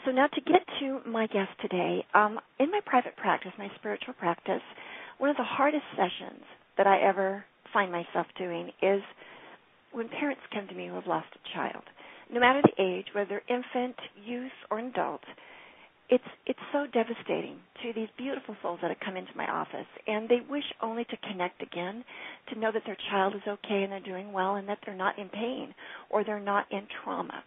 So now to get to my guest today, in my private practice, my spiritual practice, one of the hardest sessions that I ever find myself doing is when parents come to me who have lost a child. No matter the age, whether infant, youth, or an adult, it's so devastating to these beautiful souls that have come into my office, and they wish only to connect again, to know that their child is okay and they're doing well and that they're not in pain or they're not in trauma.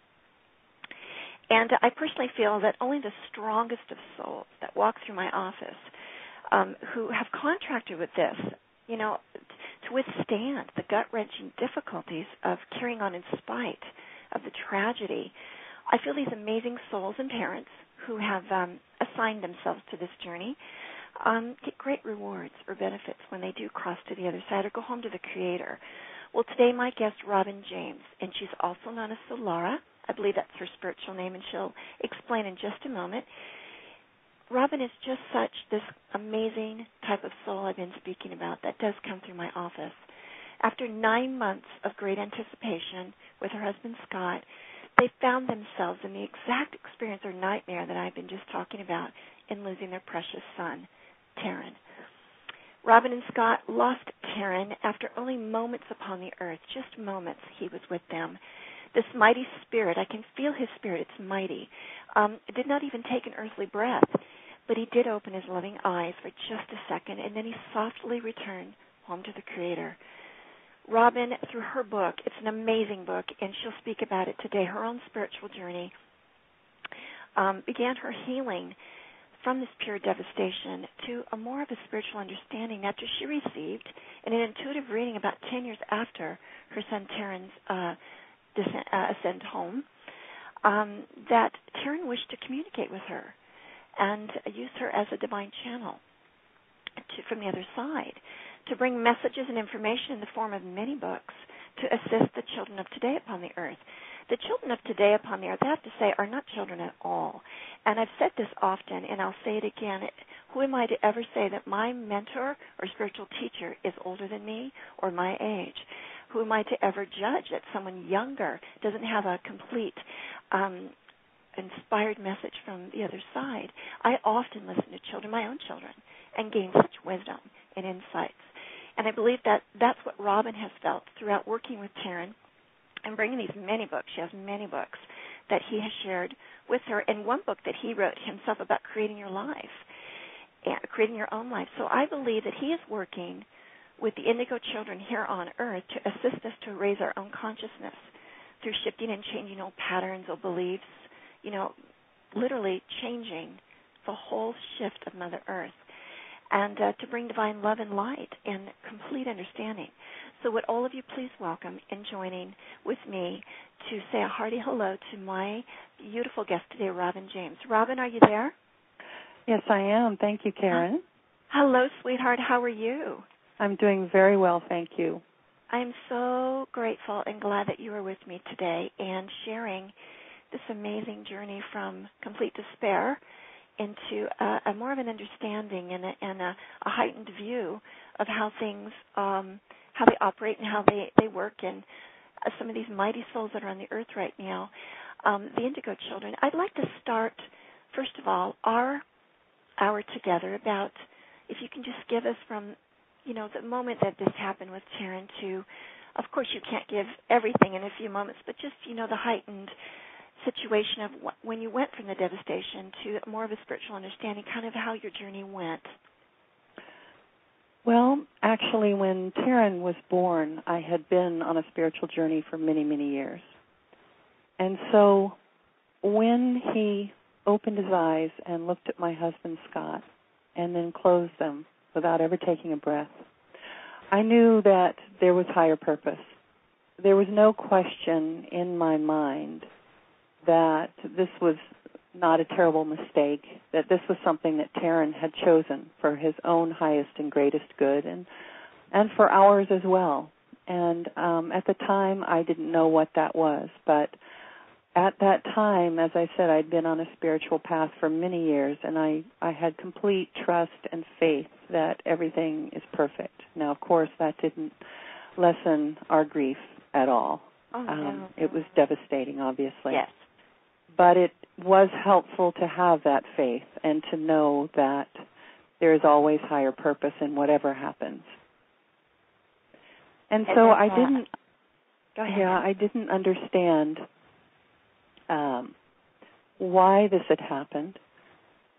And I personally feel that only the strongest of souls that walk through my office who have contracted with this, to withstand the gut-wrenching difficulties of carrying on in spite of the tragedy. I feel these amazing souls and parents who have assigned themselves to this journey get great rewards or benefits when they do cross to the other side or go home to the Creator. Well, today my guest, Robin James, and she's also known as Sulara. I believe that's her spiritual name, and she'll explain in just a moment. Robin is just such this amazing type of soul I've been speaking about that does come through my office. After 9 months of great anticipation with her husband, Scott, they found themselves in the exact experience or nightmare that I've been just talking about in losing their precious son, Terran. Robin and Scott lost Terran after only moments upon the earth, just moments he was with them. This mighty spirit, I can feel his spirit, it's mighty, did not even take an earthly breath, but he did open his loving eyes for just a second, and then he softly returned home to the Creator. Robin, through her book, it's an amazing book, and she'll speak about it today, her own spiritual journey, began her healing from this pure devastation to a more of a spiritual understanding after she received in an intuitive reading about 10 years after her son Terran's ascent home, that Terran wished to communicate with her and use her as a divine channel from the other side to bring messages and information in the form of many books to assist the children of today upon the earth. The children of today upon the earth, I have to say, are not children at all. And I've said this often, and I'll say it again. Who am I to ever say that my mentor or spiritual teacher is older than me or my age? Who am I to ever judge that someone younger doesn't have a complete inspired message from the other side? I often listen to children, my own children, and gain such wisdom and insights. And I believe that that's what Robin has felt throughout working with Terran and bringing these many books. She has many books that he has shared with her, and one book that he wrote himself about creating your life, creating your own life. So I believe that he is working with the indigo children here on earth to assist us to raise our own consciousness through shifting and changing old patterns or beliefs, literally changing the whole shift of Mother Earth, and to bring divine love and light and complete understanding. So would all of you please welcome in joining with me to say a hearty hello to my beautiful guest today, Robin James. Robin, are you there? Yes, I am. Thank you, Karen. Hello, sweetheart. How are you? I'm doing very well, thank you. I'm so grateful and glad that you are with me today and sharing this amazing journey from complete despair into a more of an understanding and a heightened view of how things, how they operate and how they work, and some of these mighty souls that are on the earth right now, the indigo children. I'd like to start, first of all, our hour together about, if you can just give us from, the moment that this happened with Terran to, of course you can't give everything in a few moments, but just, the heightened situation of when you went from the devastation to more of a spiritual understanding, kind of how your journey went. Well, actually, when Terran was born, I had been on a spiritual journey for many, many years. And so when he opened his eyes and looked at my husband, Scott, and then closed them without ever taking a breath, I knew that there was higher purpose. There was no question in my mind that this was not a terrible mistake, that this was something that Terran had chosen for his own highest and greatest good, and for ours as well. And at the time, I didn't know what that was, but at that time, as I said, I'd been on a spiritual path for many years, and I had complete trust and faith that everything is perfect. Now, of course, that didn't lessen our grief at all. Oh, no. It was devastating, obviously. Yes. but it was helpful to have that faith and to know that there is always higher purpose in whatever happens. And so I didn't. Go ahead. Yeah, I didn't understand why this had happened,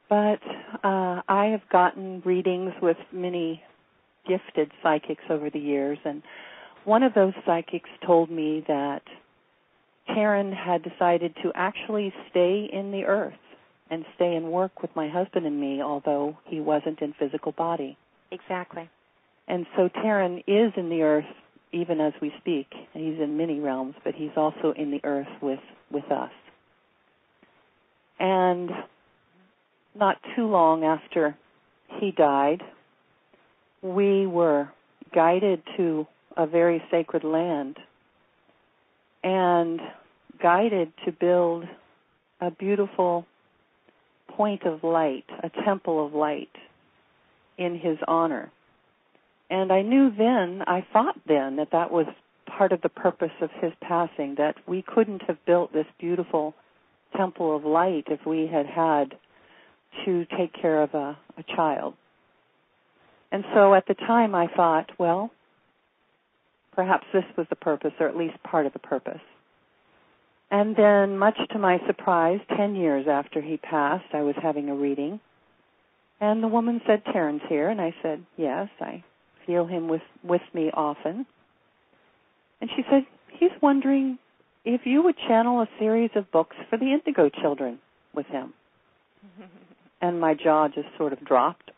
but I have gotten readings with many gifted psychics over the years, and one of those psychics told me that Terran had decided to actually stay in the earth and stay and work with my husband and me, although he wasn't in physical body. Exactly. And so Terran is in the earth even as we speak. He's in many realms, but he's also in the earth with us. And not too long after he died, we were guided to a very sacred land and guided to build a beautiful point of light, a temple of light in his honor. And I knew then, I thought then, that was part of the purpose of his passing, that we couldn't have built this beautiful temple of light if we had had to take care of a child. And so at the time I thought, well, perhaps this was the purpose, or at least part of the purpose. And then, much to my surprise, 10 years after he passed, I was having a reading, and the woman said, "Terran's here," and I said, "Yes, I feel him with me often." And she said, "He's wondering if you would channel a series of books for the Indigo children with him." And my jaw just sort of dropped.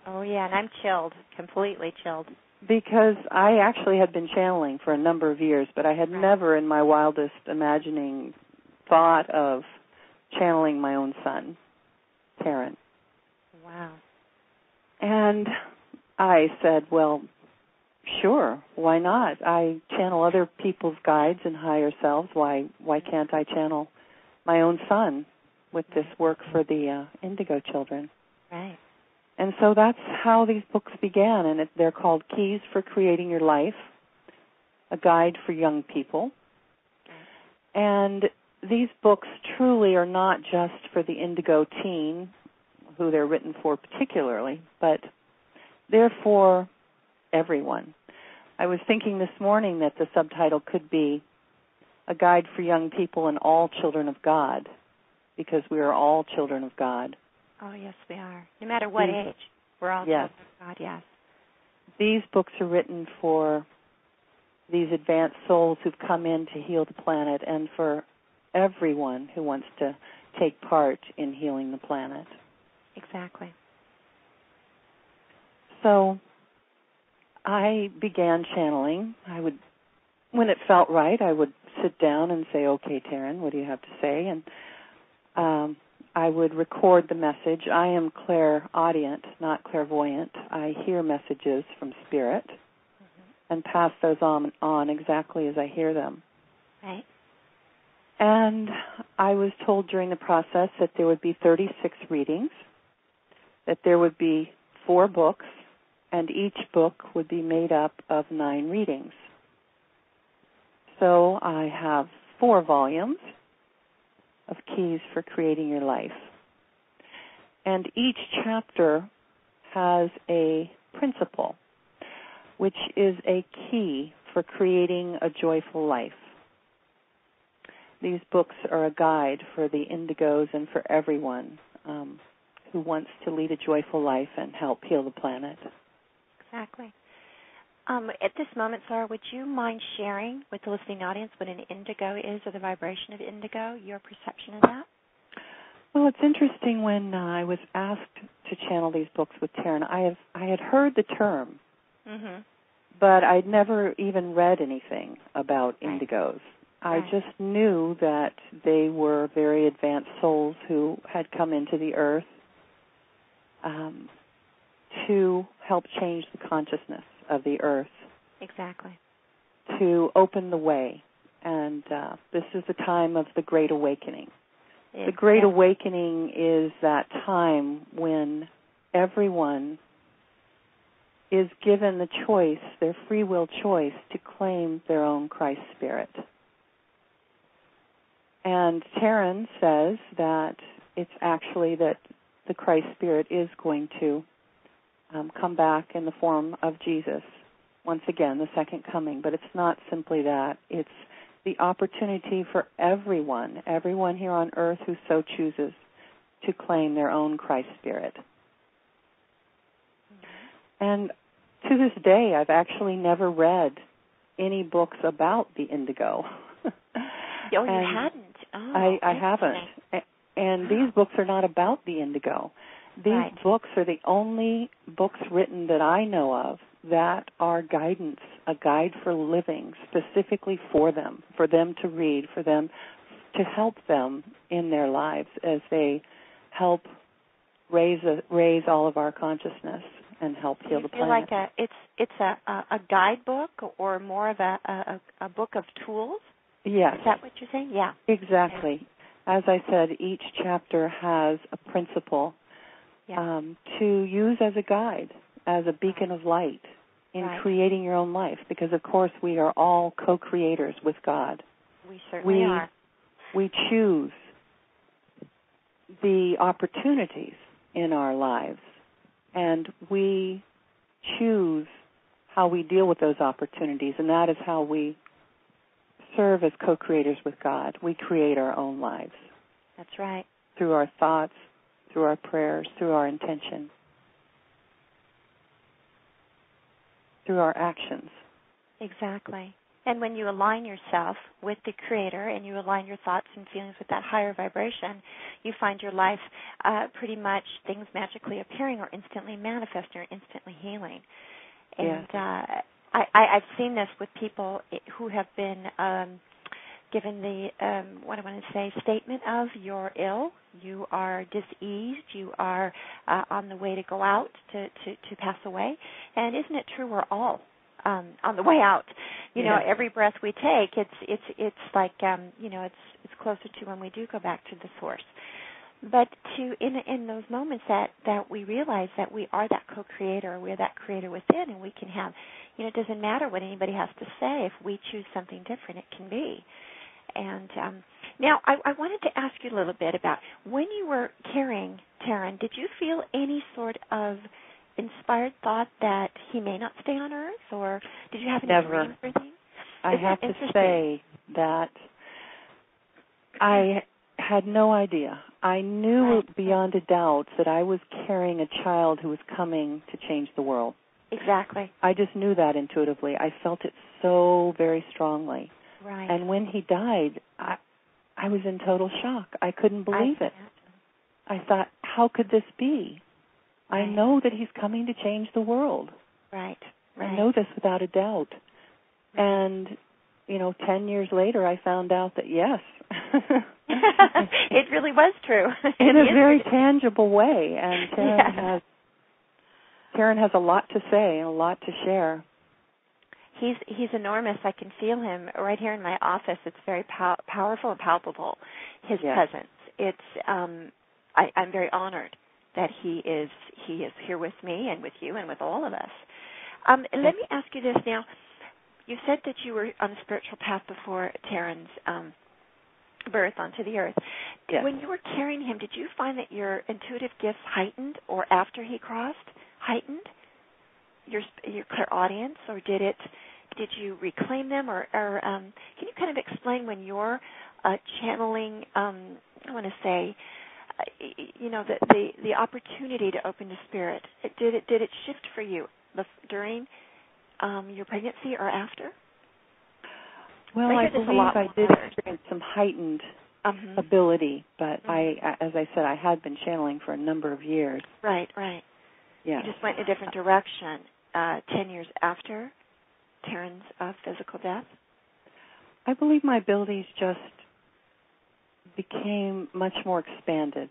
Oh, yeah, and I'm chilled, completely chilled. Because I actually had been channeling for a number of years, but I had never in my wildest imagining thought of channeling my own son, Terran. Wow. And I said, well, sure, why not? I channel other people's guides and higher selves. Why can't I channel my own son with this work for the Indigo children? Right. And so that's how these books began, and they're called Keys for Creating Your Life, a guide for young people. And these books truly are not just for the Indigo teen, who they're written for particularly, but they're for everyone. I was thinking this morning that the subtitle could be A Guide for Young People and All Children of God, because we are all children of God. Oh, yes, we are. No matter what age, we're all children of God, yes. These books are written for these advanced souls who've come in to heal the planet and for everyone who wants to take part in healing the planet. Exactly. So I began channeling. When it felt right, I would sit down and say, "Okay, Terran, what do you have to say?" And I would record the message. I am clairaudient, not clairvoyant. I hear messages from Spirit and pass those on exactly as I hear them. Right. And I was told during the process that there would be 36 readings, that there would be 4 books, and each book would be made up of 9 readings. So I have 4 volumes of Keys for Creating Your Life. And each chapter has a principle, which is a key for creating a joyful life. These books are a guide for the Indigos and for everyone who wants to lead a joyful life and help heal the planet. Exactly. At this moment, Sulara, would you mind sharing with the listening audience what an indigo is, or the vibration of indigo, your perception of that? Well, it's interesting when I was asked to channel these books with Terran, I had heard the term, but I'd never even read anything about indigos. I just knew that they were very advanced souls who had come into the earth to help change the consciousness of the earth. Exactly. To open the way. And this is the time of the Great Awakening. The Great Awakening is that time when everyone is given the choice, their free will choice, to claim their own Christ spirit. And Terran says that it's actually that the Christ Spirit is going to come back in the form of Jesus, once again, the second coming. But it's not simply that. It's the opportunity for everyone here on earth who so chooses, to claim their own Christ Spirit. And to this day, I've actually never read any books about the indigo. Oh, you hadn't? Oh, I haven't. And these books are not about the indigo. These books are the only books written that I know of that are guidance, a guide for living, specifically for them to read, for them to help them in their lives as they help raise all of our consciousness and help heal the planet. Like it's a guidebook or more of a book of tools? Yes. Is that what you're saying? Yeah. Exactly. Okay. As I said, each chapter has a principle to use as a guide, as a beacon of light in creating your own life, because, of course, we are all co-creators with God. We certainly are. We choose the opportunities in our lives, and we choose how we deal with those opportunities, and that is how we serve as co-creators with God. We create our own lives. That's right. Through our thoughts, through our prayers, through our intention, through our actions. Exactly. And when you align yourself with the Creator and you align your thoughts and feelings with that higher vibration, you find your life pretty much things magically appearing or instantly manifesting or instantly healing. And I've seen this with people who have been given the, statement of you're ill, you are diseased, you are on the way to go out to pass away. And isn't it true we're all on the way out? You know, every breath we take, it's like, it's closer to when we do go back to the source. But in those moments that we realize that we are that co-creator, we're that creator within, and we can have, it doesn't matter what anybody has to say. If we choose something different, it can be. And now I wanted to ask you a little bit about when you were carrying Terran, did you feel any sort of inspired thought that he may not stay on Earth, or did you have any dreams or anything? I have to say that I had no idea. I knew beyond a doubt that I was carrying a child who was coming to change the world. Exactly. I just knew that intuitively. I felt it so very strongly. Right. And when he died, I was in total shock. I couldn't believe it. I thought, how could this be? I know that he's coming to change the world. Right. I know this without a doubt. And, 10 years later, I found out that, yes. It really was true. In a very tangible way. And Terran has a lot to say and a lot to share. He's enormous. I can feel him right here in my office. It's very powerful and palpable, his presence. It's I'm very honored that he is here with me and with you and with all of us. Let me ask you this now. You said that you were on a spiritual path before Terran's birth onto the earth. Yes. When you were carrying him, did you find that your intuitive gifts heightened, or after he crossed, heightened your clairaudience, or did you reclaim them, or can you kind of explain when you're channeling? I want to say, the opportunity to open to spirit. Did it shift for you during your pregnancy or after? Well, I believe I did experience some heightened ability, but as I said, I had been channeling for a number of years. Right. Yes. You just went in a different direction 10 years after Terran's physical death? I believe my abilities just became much more expanded.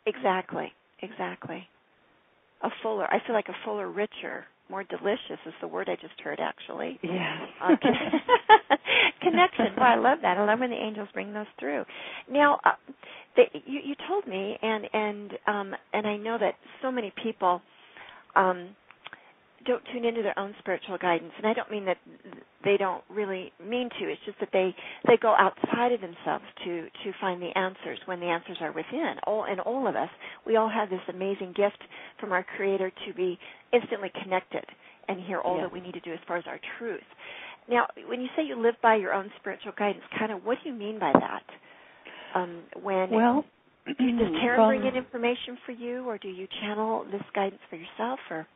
Exactly. I feel like a fuller, richer, more delicious is the word I just heard, actually. Yes. Connection. Well, I love that. I love when the angels bring those through. Now, you told me, and I know that so many people don't tune into their own spiritual guidance. And I don't mean that they don't really mean to. It's just that they go outside of themselves to find the answers when the answers are within. All of us, we all have this amazing gift from our Creator to be instantly connected and hear all that we need to do as far as our truth. Now, when you say you live by your own spiritual guidance, kind of what do you mean by that? Does Terran bring in information for you, or do you channel this guidance for yourself? Or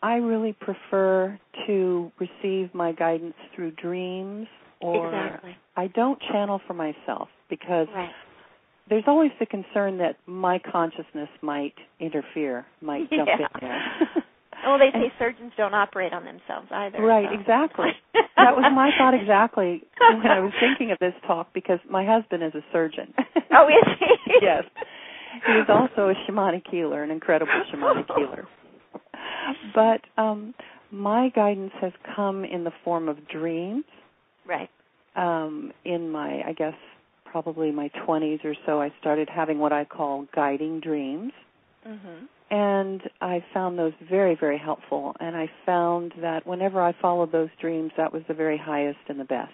I really prefer to receive my guidance through dreams, or I don't channel for myself because there's always the concern that my consciousness might interfere, might jump in there. Well, they say surgeons don't operate on themselves either. Right, exactly. That was my thought exactly when I was thinking of this talk, because my husband is a surgeon. Oh, is he? Yes. He is also a shamanic healer, an incredible shamanic healer. But my guidance has come in the form of dreams. Right. In my, I guess, probably my 20s or so, I started having what I call guiding dreams. Mm-hmm. And I found those very, very helpful. And I found that whenever I followed those dreams, that was the very highest and the best.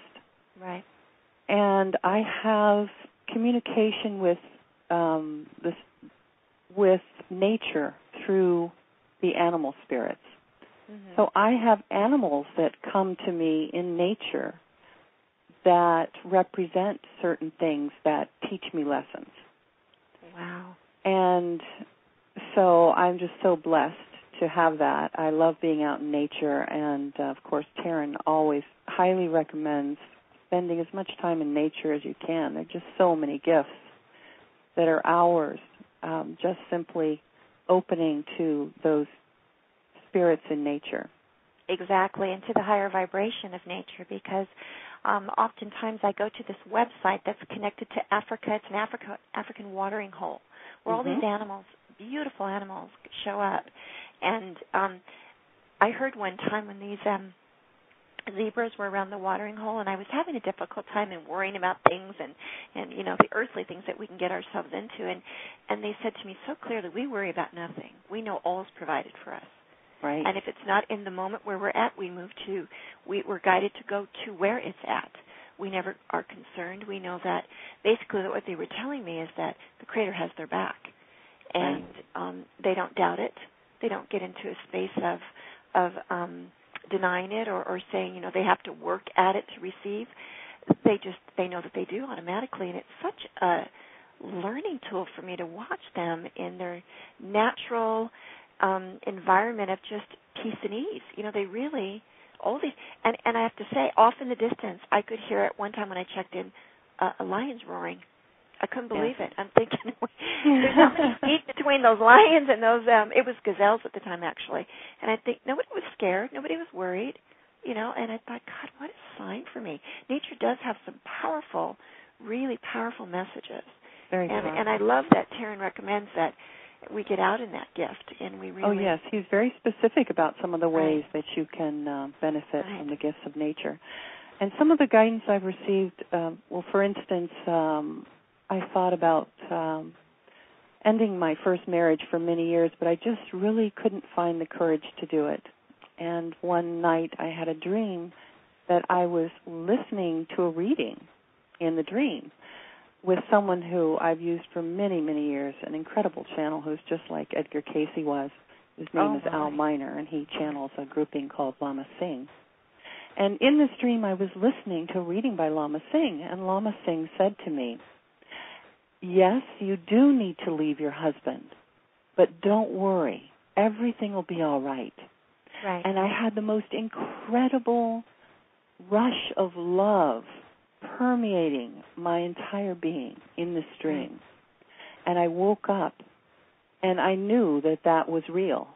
Right. And I have communication with nature through the animal spirits. Mm-hmm. So I have animals that come to me in nature that represent certain things that teach me lessons. Wow. And so I'm just so blessed to have that. I love being out in nature, and, of course, Terran always highly recommends spending as much time in nature as you can. There are just so many gifts that are ours, just simply opening to those spirits in nature. Exactly, and to the higher vibration of nature, because oftentimes I go to this website that's connected to Africa. It's an African watering hole where all these animals, beautiful animals, show up. And I heard one time when these zebras were around the watering hole, and I was having a difficult time and worrying about things and the earthly things that we can get ourselves into. And they said to me so clearly, we worry about nothing. We know all is provided for us. Right. And if it's not in the moment where we're at, we're guided to go to where it's at. We never are concerned. We know that basically what they were telling me is that the Creator has their back. And they don't doubt it. They don't get into a space of denying it or saying, they have to work at it to receive. They know that they do automatically. And it's such a learning tool for me to watch them in their natural environment of just peace and ease. They really, all these, and I have to say, off in the distance, I could hear at one time when I checked in, a lion's roaring. I couldn't believe it. I'm thinking, there's not much heat between those lions and those, it was gazelles at the time, actually. And I think nobody was scared. Nobody was worried, and I thought, God, what a sign for me. Nature does have some powerful, really powerful messages. Very powerful. And I love that Terran recommends that we get out in that gift, and we really... Oh, yes. He's very specific about some of the ways that you can benefit from the gifts of nature. And some of the guidance I've received, for instance, I thought about ending my first marriage for many years, but I just really couldn't find the courage to do it. And one night I had a dream that I was listening to a reading in the dream with someone who I've used for many, many years, an incredible channel who's just like Edgar Casey was. His name is Al Miner, and he channels a grouping called Lama Singh. And in this dream, I was listening to a reading by Lama Singh, and Lama Singh said to me, yes, you do need to leave your husband, but don't worry. Everything will be all right. Right. And I had the most incredible rush of love permeating my entire being in this dream. And I woke up, and I knew that was real.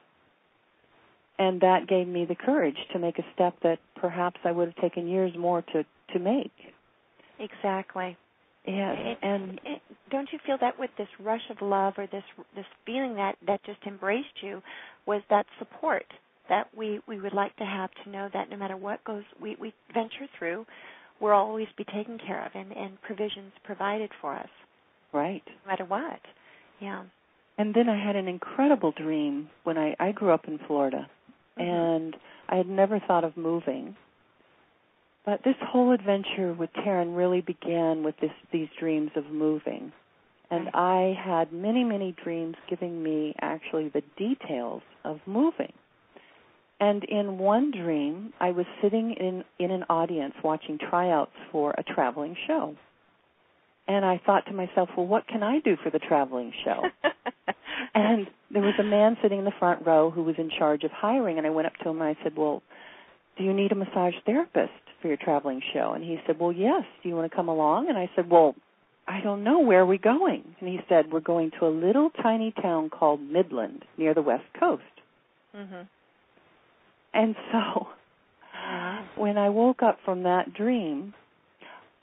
And that gave me the courage to make a step that perhaps I would have taken years more to make. Exactly. Yes. Don't you feel that with this rush of love or this feeling that just embraced you was that support that we would like to have, to know that no matter what we venture through, we'll always be taken care of and provisions provided for us. Right. No matter what. Yeah. And then I had an incredible dream when I grew up in Florida. and I had never thought of moving. But this whole adventure with Terran really began with these dreams of moving. And I had many, many dreams giving me actually the details of moving. And in one dream, I was sitting in an audience watching tryouts for a traveling show. And I thought to myself, well, what can I do for the traveling show? And there was a man sitting in the front row who was in charge of hiring, and I went up to him and I said, well, do you need a massage therapist for your traveling show? And he said, well, yes. Do you want to come along? And I said, well, I don't know. Where are we going? And he said, we're going to a little tiny town called Midland near the West Coast. Mm-hmm. And so when I woke up from that dream,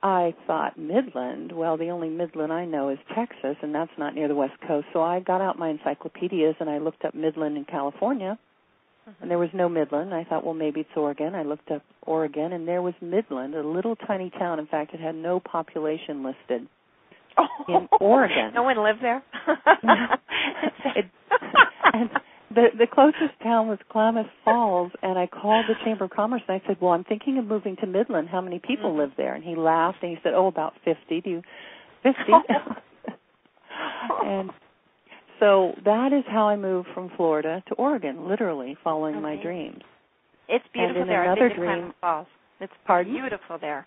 I thought, Midland? Well, the only Midland I know is Texas, and that's not near the West Coast. So I got out my encyclopedias, and I looked up Midland in California, and there was no Midland. I thought, well, maybe it's Oregon. I looked up Oregon, and there was Midland, a little tiny town. In fact, it had no population listed in Oregon. No one lived there? And the closest town was Klamath Falls, and I called the Chamber of Commerce, and I said, well, I'm thinking of moving to Midland. How many people live there? And he laughed, and he said, oh, about 50. Do you 50? And so that is how I moved from Florida to Oregon, literally following my dreams. It's beautiful and in there. Another I've been to dream, Klamath Falls. It's beautiful there.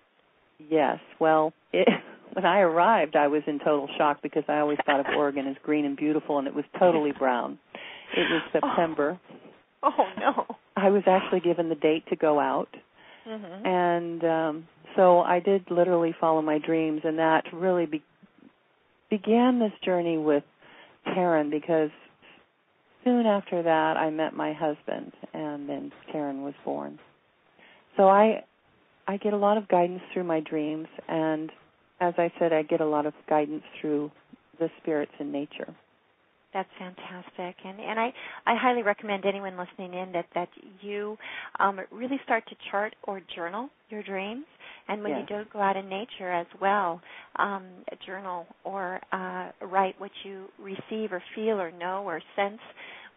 Yes. Well, when I arrived, I was in total shock because I always thought of Oregon as green and beautiful, and it was totally brown. It was September. Oh, no. I was actually given the date to go out. Mm-hmm. And so I did literally follow my dreams, and that really began this journey with Terran, because soon after that I met my husband, and then Terran was born. So I get a lot of guidance through my dreams, and as I said, I get a lot of guidance through the spirits in nature. That's fantastic, and I highly recommend anyone listening in that you really start to chart or journal your dreams, and when you do go out in nature as well, journal or write what you receive or feel or know or sense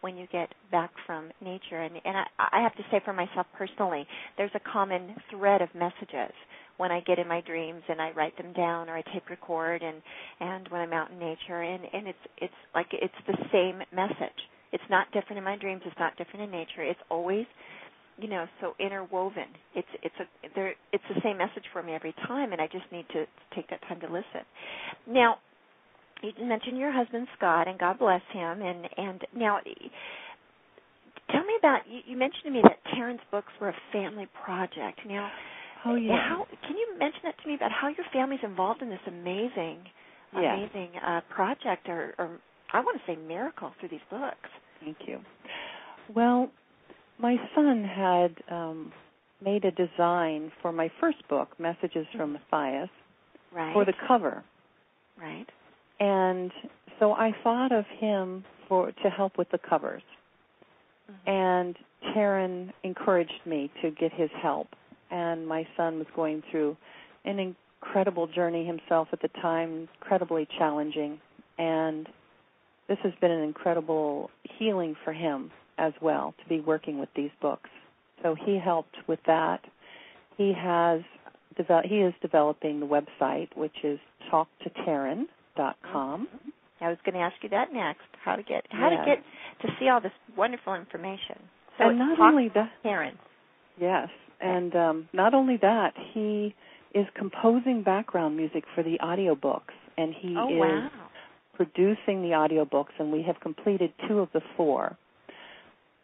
when you get back from nature. And I have to say for myself personally, there's a common thread of messages when I get in my dreams and I write them down or I tape record and when I'm out in nature, and it's like it's the same message. It's not different in my dreams. It's not different in nature. It's always, so interwoven. It's the same message for me every time, and I just need to take that time to listen. Now, you mentioned your husband Scott, and God bless him. And now, tell me about. You mentioned to me that Terran's books were a family project. Now. Oh, yeah. Can you mention that to me about how your family's involved in this amazing project, or I want to say miracle through these books? Thank you. Well, my son had made a design for my first book, Messages from Matthias, for the cover. Right. And so I thought of him to help with the covers. Mm-hmm. And Terran encouraged me to get his help. And my son was going through an incredible journey himself at the time, incredibly challenging. And this has been an incredible healing for him as well, to be working with these books. So he helped with that. He is developing the website, which is talktoterran.com. I was going to ask you that next, how to get to see all this wonderful information. So and not only that, Terran. Yes. And not only that, he is composing background music for the audiobooks, and he is producing the audiobooks, and we have completed 2 of the 4.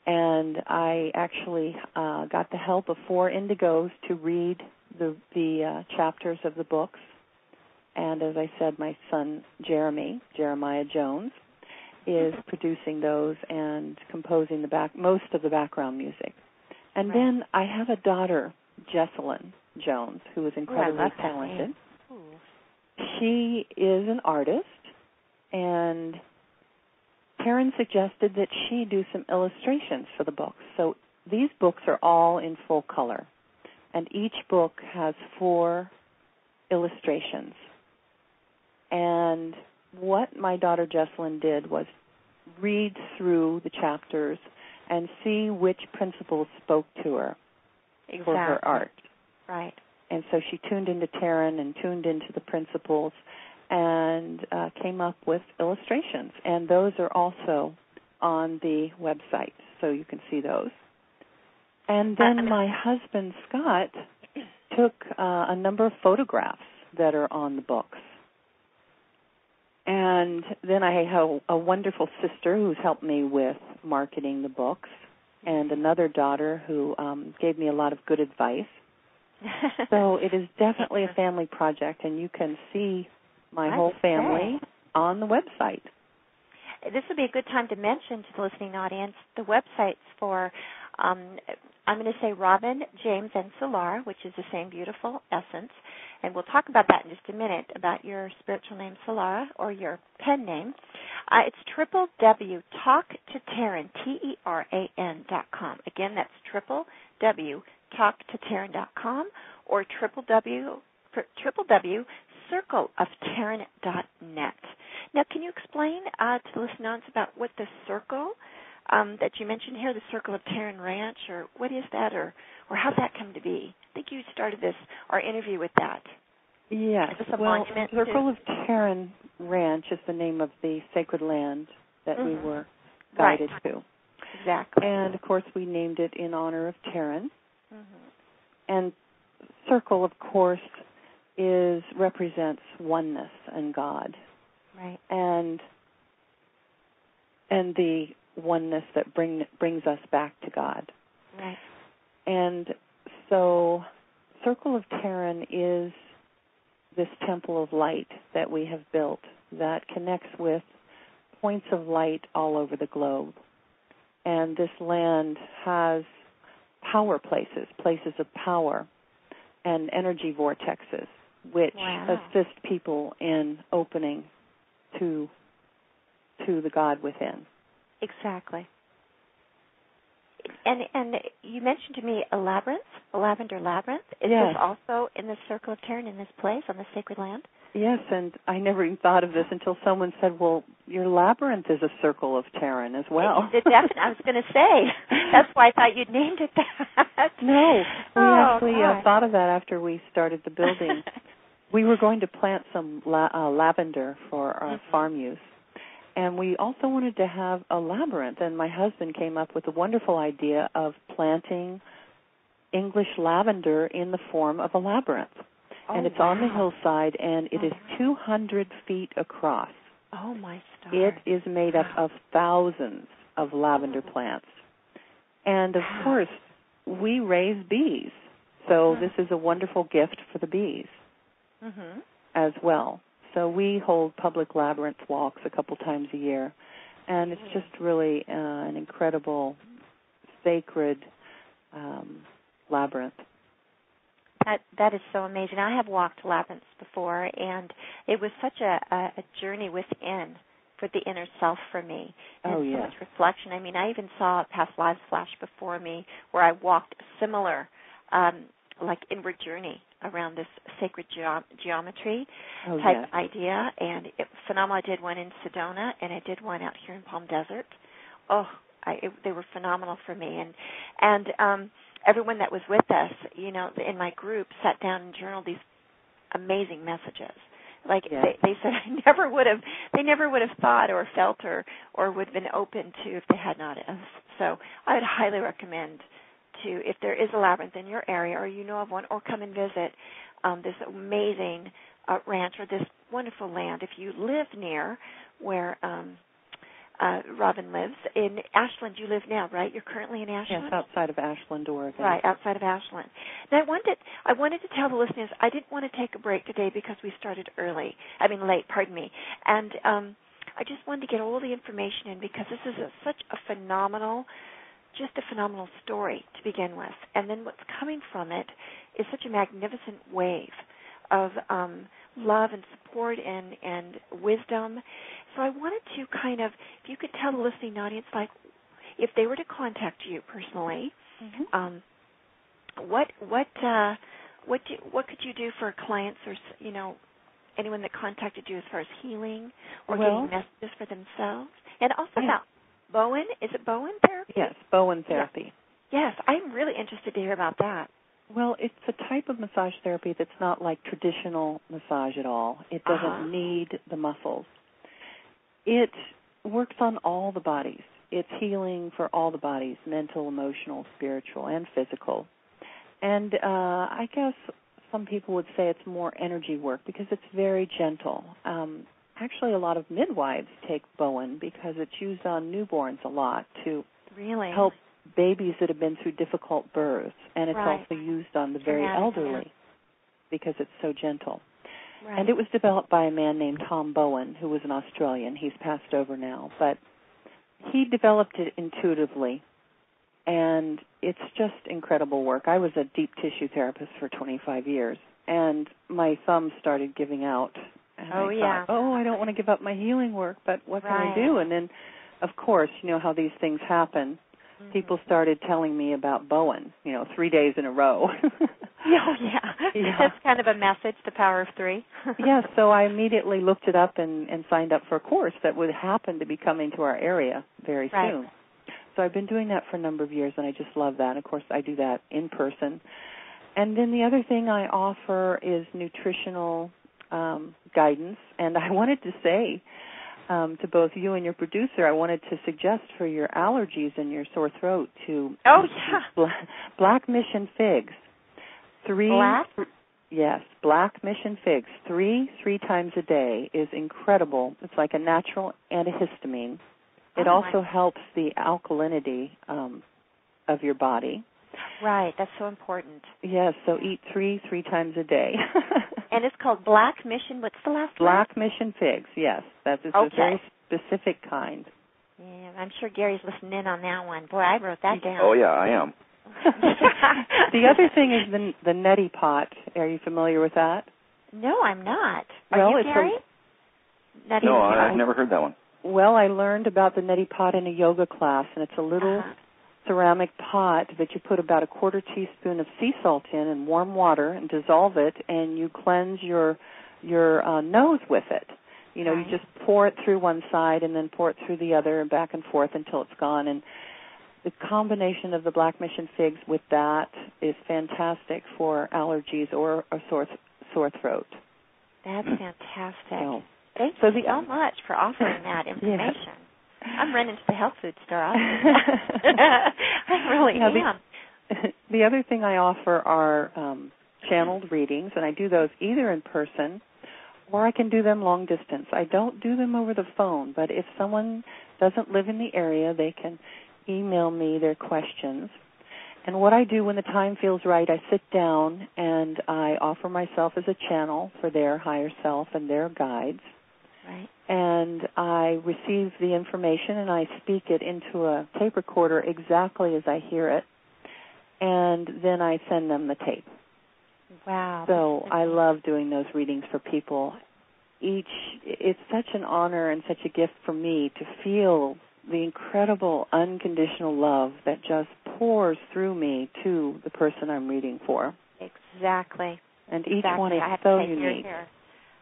And I actually got the help of 4 indigos to read the chapters of the books. And as I said, my son Jeremiah Jones, is producing those and composing most of the background music. And then I have a daughter, Jessalyn Jones, who is incredibly talented. She is an artist, and Terran suggested that she do some illustrations for the books. So these books are all in full color, and each book has 4 illustrations. And what my daughter Jessalyn did was read through the chapters and see which principles spoke to her for her art. Right. And so she tuned into Terran and tuned into the principles and came up with illustrations. And those are also on the website, so you can see those. And then my husband, Scott, took a number of photographs that are on the books. And then I have a wonderful sister who's helped me with marketing the books, and another daughter who gave me a lot of good advice. So it is definitely a family project, and you can see my whole family on the website. This would be a good time to mention to the listening audience the websites for, I'm going to say Robin, James, and Sulara, which is the same beautiful essence. And we'll talk about that in just a minute, about your spiritual name, Sulara, or your pen name. It's www.talktoterran, Terran.com. Again, that's www.talktoterran.com or www.circleofterran.net. Now, can you explain to the listeners about what the circle that you mentioned here, the Circle of Terran Ranch, or what is that, or how did that come to be? I think you started our interview with that. Yes. Well, Circle of Terran Ranch is the name of the sacred land that we were guided to. Exactly. And, of course, we named it in honor of Terran. And circle, of course, represents oneness and God. Right. And the oneness that brings us back to God. Right. And so Circle of Terran is this temple of light that we have built that connects with points of light all over the globe. And this land has power places of power and energy vortexes, which assist people in opening to the God within. Exactly. And you mentioned to me a labyrinth, a Lavender Labyrinth. Is this also in the Circle of Terran, in this place, on the sacred land? Yes, and I never even thought of this until someone said, well, your labyrinth is a Circle of Terran as well. Definitely. I was going to say. That's why I thought you'd named it that. No, we actually thought of that after we started the building. We were going to plant some lavender for our farm use. And we also wanted to have a labyrinth, and my husband came up with a wonderful idea of planting English lavender in the form of a labyrinth. And it's on the hillside, and it is 200 feet across. Oh, my stars. It is made up of thousands of lavender plants. And, of course, we raise bees. So this is a wonderful gift for the bees as well. So we hold public labyrinth walks a couple times a year, and it's just really an incredible, sacred labyrinth. That is so amazing. I have walked labyrinths before, and it was such a journey within for the inner self for me. And so much reflection. I mean, I even saw past lives flash before me where I walked similar, like inward journey around this sacred geometry type idea, and it was phenomenal. I did one in Sedona, and I did one out here in Palm Desert. They were phenomenal for me, and everyone that was with us, in my group, sat down and journaled these amazing messages. Like they said, they never would have thought or felt or would have been open to if they had not. So I would highly recommend if there is a labyrinth in your area or you know of one, or come and visit this amazing ranch or this wonderful land. If you live near where Robin lives, in Ashland you live now, right? You're currently in Ashland? Yes, outside of Ashland, Oregon. Right, outside of Ashland. Now, I wanted to tell the listeners I didn't want to take a break today because we started late, pardon me. And I just wanted to get all the information in because this is such a phenomenal story to begin with. And then what's coming from it is such a magnificent wave of love and support and wisdom. So I wanted to if you could tell the listening audience, like, if they were to contact you personally, what could you do for clients or, anyone that contacted you as far as healing or getting messages for themselves? And also Bowen? Is it Bowen therapy? Yes, Bowen therapy. Yes, I'm really interested to hear about that. Well, it's a type of massage therapy that's not like traditional massage at all. It doesn't need the muscles. It works on all the bodies. It's healing for all the bodies, mental, emotional, spiritual, and physical. And I guess some people would say it's more energy work because it's very gentle. Actually, a lot of midwives take Bowen because it's used on newborns a lot to help babies that have been through difficult births. And it's also used on the very elderly because it's so gentle. Right. And it was developed by a man named Tom Bowen, who was an Australian. He's passed over now. But he developed it intuitively, and it's just incredible work. I was a deep tissue therapist for 25 years, and my thumb started giving out. And I thought, I don't want to give up my healing work, but what can I do? And then, of course, you know how these things happen. Mm-hmm. People started telling me about Bowen, 3 days in a row. That's kind of a message, the power of three. Yes, so I immediately looked it up and signed up for a course that would happen to be coming to our area very soon. So I've been doing that for a number of years, and I just love that. And of course, I do that in person. And then the other thing I offer is nutritional guidance. And I wanted to say to both you and your producer, I wanted to suggest for your allergies and your sore throat to Black Mission figs. Black Mission figs. Three times a day is incredible. It's like a natural antihistamine. It also helps the alkalinity of your body. Right, that's so important. Yes, so eat three times a day. And it's called Black Mission. What's the last Black word? Mission figs, yes. That's a very specific kind. Yeah, I'm sure Gary's listening in on that one. Boy, I wrote that down. Oh, yeah, I am. The other thing is the neti pot. Are you familiar with that? No, I'm not. Are you, Gary? No, I've never heard that one. Well, I learned about the neti pot in a yoga class, and it's a little ceramic pot that you put about a quarter teaspoon of sea salt in warm water and dissolve it, and you cleanse your nose with it. You just pour it through one side and then pour it through the other and back and forth until it's gone. And the combination of the Black Mission figs with that is fantastic for allergies or a sore throat. That's fantastic. Thank you so much for offering that information. I'm running to the health food store. I really am. The other thing I offer are channeled readings, and I do those either in person or I can do them long distance. I don't do them over the phone, but if someone doesn't live in the area, they can email me their questions. And what I do when the time feels right, I sit down and I offer myself as a channel for their higher self and their guides. Right. And I receive the information and I speak it into a tape recorder exactly as I hear it. And then I send them the tape. Wow. So I love doing those readings for people. It's such an honor and such a gift for me to feel the incredible unconditional love that just pours through me to the person I'm reading for. Exactly. And each one is so unique. Here.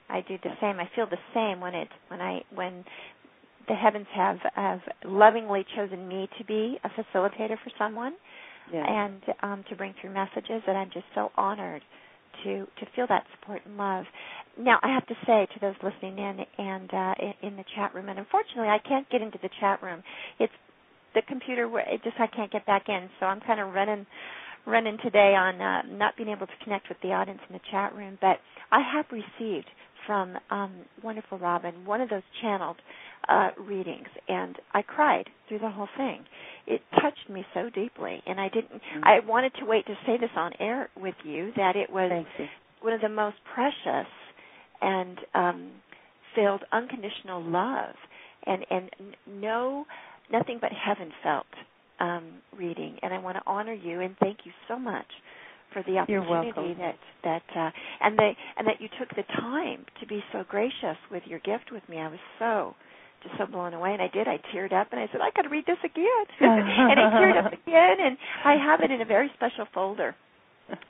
I do the same. I feel the same when the heavens have lovingly chosen me to be a facilitator for someone, and to bring through messages. That I'm just so honored to feel that support and love. Now, I have to say to those listening in and in the chat room, and unfortunately I can't get into the chat room. It's the computer where I can't get back in, so I'm kind of running today on not being able to connect with the audience in the chat room. But I have received from wonderful Robin one of those channeled readings, and I cried through the whole thing. It touched me so deeply, and I didn't. I wanted to wait to say this on air with you, that it was one of the most precious and filled unconditional love, and nothing but heaven felt reading. And I want to honor you and thank you so much for the opportunity that you took the time to be so gracious with your gift with me. I was so blown away, and I teared up, and I said, I got to read this again. And I teared up again, and I have it in a very special folder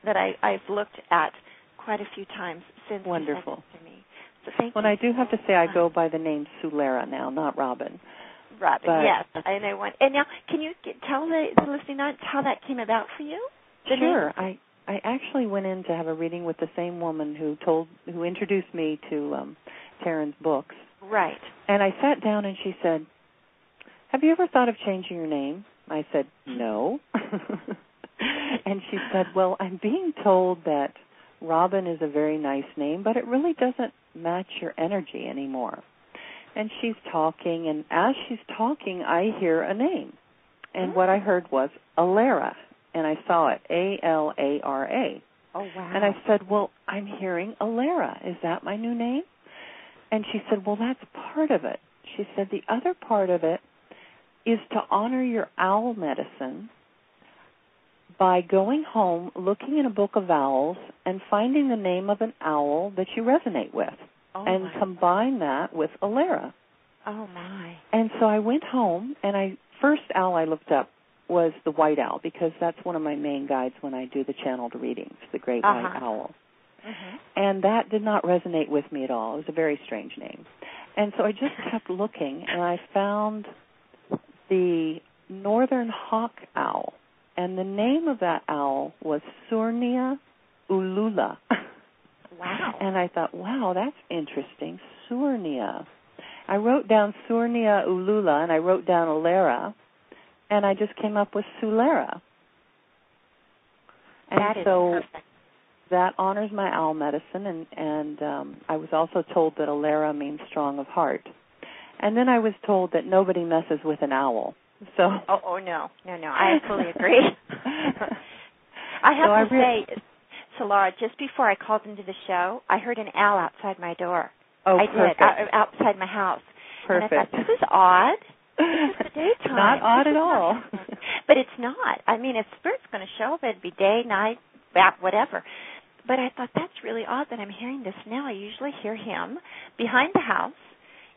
that I've looked at quite a few times since. Wonderful. You sent it to me. So thank you. Well, I do have to say I go by the name Sulara now, not Robin. Robin, but, yes, I know one. And now, can you tell the listening audience how that came about for you? Sure. I actually went in to have a reading with the same woman who introduced me to Terran's books. Right. And I sat down and she said, "Have you ever thought of changing your name?" I said, "No." And she said, "Well, I'm being told that Robin is a very nice name, but it really doesn't match your energy anymore." And she's talking, and as she's talking, I hear a name. And what I heard was Alara, and I saw it, Alara. Oh, wow. And I said, "Well, I'm hearing Alara. Is that my new name?" And she said, "Well, that's part of it." She said, "The other part of it is to honor your owl medicine by going home, looking in a book of owls, and finding the name of an owl that you resonate with, and combine that with Alara." Oh, my. And so I went home, and first owl I looked up was the white owl, because that's one of my main guides when I do the channeled readings, the great white owl. Mm-hmm. And that did not resonate with me at all. It was a very strange name. And so I just kept looking, and I found the northern hawk owl. And the name of that owl was Surnia Ulula. Wow. And I thought, wow, that's interesting, Surnia. I wrote down Surnia Ulula, and I wrote down Alara, and I just came up with Sulara. And that is so perfect. That honors my owl medicine, and I was also told that Alara means strong of heart. And then I was told that nobody messes with an owl. So no, I fully agree. I have to say, Sulara, just before I called into the show, I heard an owl outside my door. Oh, I perfect. did, outside my house. Perfect. And I thought, this is odd. This is the daytime. Not odd at all. But it's not. I mean, if Spirit's going to show up, it'd be day, night, whatever. But I thought, that's really odd that I'm hearing this now. I usually hear him behind the house,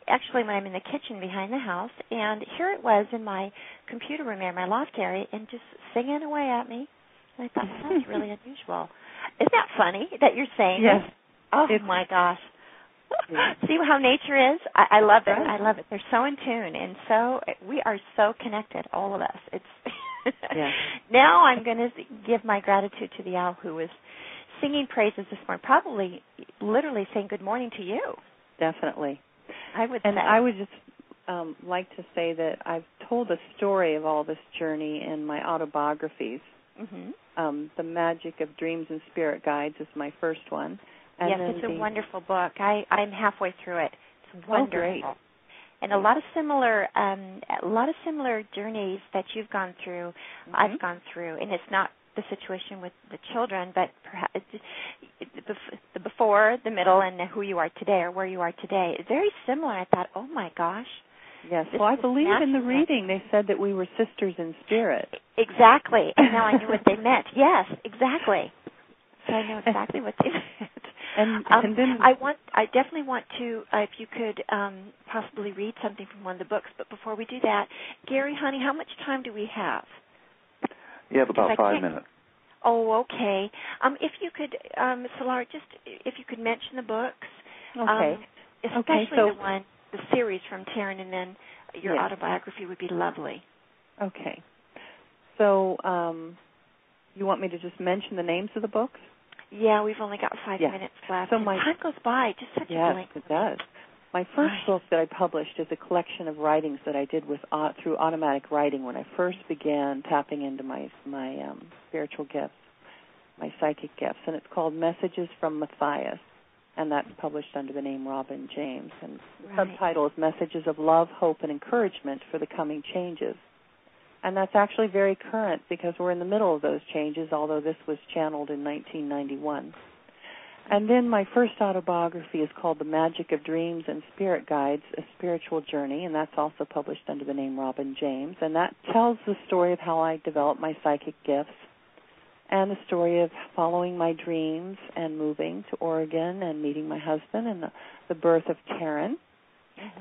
actually when I'm in the kitchen behind the house, and here it was in my computer room area, my loft area, and just singing away at me. And I thought, that's really unusual. Isn't that funny that you're saying yes. this? Oh, my gosh. Yeah. See how nature is? I love it. I love it. They're so in tune, and so we are so connected, all of us. It's Now I'm going to give my gratitude to the owl who was singing praises this morning, probably literally saying good morning to you. Definitely. I would and say. I would just like to say that I've told a story of all this journey in my autobiographies. Mm-hmm. The Magic of Dreams and Spirit Guides is my first one. And yes, it's a wonderful book. I'm halfway through it. It's wonderful. Oh, great. And a lot of similar journeys that you've gone through, I've gone through, and it's not the situation with the children, but perhaps the before, the middle, and who you are today, or where you are today. It's very similar. I thought, oh my gosh. Yes. Well, I believe in the reading they said that we were sisters in spirit. Exactly. And now I knew what they meant. Yes, exactly. So I know exactly what they meant. And then I definitely want to, if you could possibly read something from one of the books. But before we do that, Gary, honey, how much time do we have? You have about 5 minutes. Oh, okay. If you could, Sulara, just if you could mention the books. Okay. Especially the series from Terran, and then your autobiography would be lovely. Okay. So you want me to just mention the names of the books? Yeah, we've only got 5 minutes left. So time goes by just such a blink. Yes, it does. My first book that I published is a collection of writings that I did through automatic writing when I first began tapping into my spiritual gifts, my psychic gifts, and it's called Messages from Matthias, and that's published under the name Robin James. And the subtitle is Messages of Love, Hope, and Encouragement for the Coming Changes. And that's actually very current because we're in the middle of those changes, although this was channeled in 1991. And then my first autobiography is called The Magic of Dreams and Spirit Guides, A Spiritual Journey, and that's also published under the name Robin James. And that tells the story of how I developed my psychic gifts and the story of following my dreams and moving to Oregon and meeting my husband and the birth of Terran.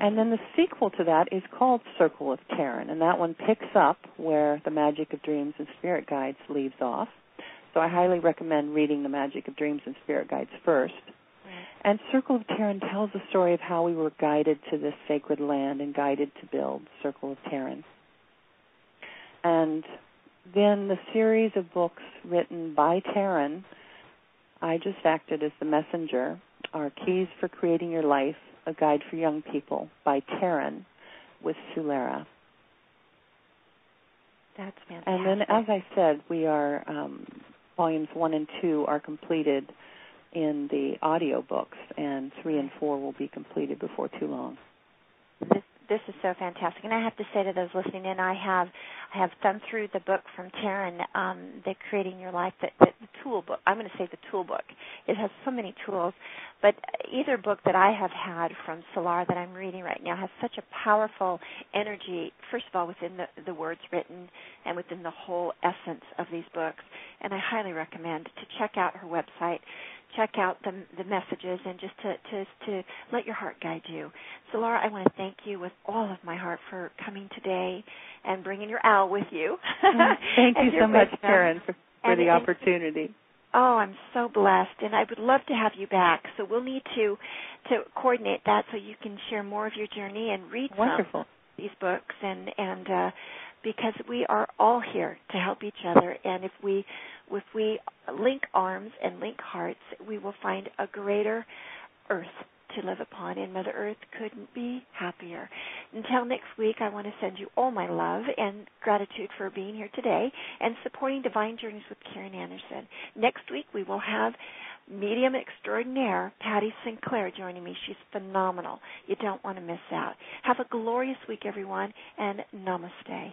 And then the sequel to that is called Circle of Terran, and that one picks up where The Magic of Dreams and Spirit Guides leaves off. So I highly recommend reading The Magic of Dreams and Spirit Guides first. And Circle of Terran tells the story of how we were guided to this sacred land and guided to build Circle of Terran. And then the series of books written by Terran, I just acted as the messenger, are Keys for Creating Your Life, A Guide for Young People by Terran with Sulara. That's fantastic. And then, as I said, we are, volumes 1 and 2 are completed in the audio books, and 3 and 4 will be completed before too long. This is so fantastic, and I have to say to those listening in, I have thumbed through the book from Terran, the Creating Your Life, the tool book. I'm going to say the tool book. It has so many tools, but either book that I have had from Sulara that I'm reading right now has such a powerful energy, first of all, within the words written and within the whole essence of these books, and I highly recommend to check out her website, check out the messages, and just to let your heart guide you. Sulara, I want to thank you with all of my heart for coming today and bringing your owl with you. Thank you so much, Terran, for the opportunity. Oh, I'm so blessed, and I would love to have you back. So we'll need to coordinate that so you can share more of your journey and read some of these books, and because we are all here to help each other, and if we link arms and link hearts, we will find a greater earth to live upon, and Mother Earth couldn't be happier. Until next week, I want to send you all my love and gratitude for being here today and supporting Divine Journeys with Karen Anderson. Next week, we will have medium extraordinaire Patty Sinclair joining me. She's phenomenal. You don't want to miss out. Have a glorious week, everyone, and namaste.